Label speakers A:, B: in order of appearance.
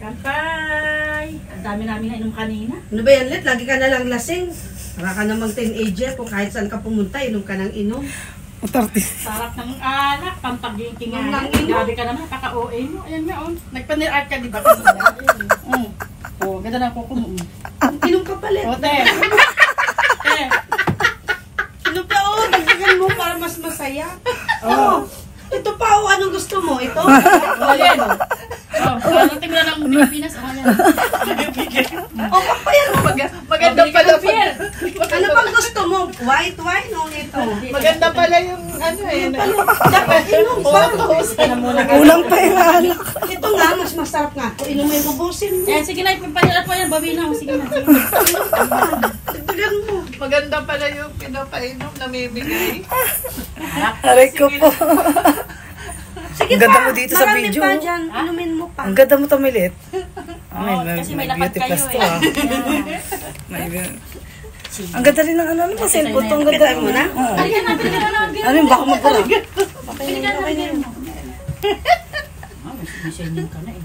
A: Kampay! Ang dami namin nainom kanina.
B: Ano ba yan, Let? Lagi ka na lang lasing. Para ka namang teenager. Kung kahit saan ka pumunta, inom ka ng inom.
A: Sarap ng alak, pampaginting nga. Grabe ka naman, kaka-OA mo. Ayan nga, oh. Nagpanir-art ka, di ba? Oh, ganda na kuko mo.
B: Inom ka pa, Let.
A: O, te. Te.
B: Inom ka, dagdagan mo para mas masaya. Ito pa, anong gusto mo? Ito?
A: Ayan. Parating na ng Pilipinas. Ayan.
B: Pampayan mo.
C: Maganda pala po.
B: Ano bang gusto mo? White wine o ito?
C: Maganda pala yung ano eh.
B: Dapat inom pa.
D: Ulang pa yung alak.
B: Ito nga, mas masarap nga. Kung inom mo yung bubusin mo.
A: Yan, sige na, ipapanilat mo yan. Bawi na. Sige na.
B: Dagdagan mo.
C: Maganda pala yung pinapainom na may bigay.
D: Aray ko po.
B: Sige
D: Ang ganda mo dito sa video.
B: Marami pa dyan. Inumin mo pa.
D: Ang ganda mo tamilit.
A: Kasi may lapad
D: beauty
A: kayo
D: plus to
A: eh.
D: ah. Ang ganda rin ng ano mo, cellphone to. Ang ganda
B: mo na?
A: Balikan na, balikan na.
D: Ano yung baka magpura?
A: Balikan na, balikan mo. May sinyo ka na eh.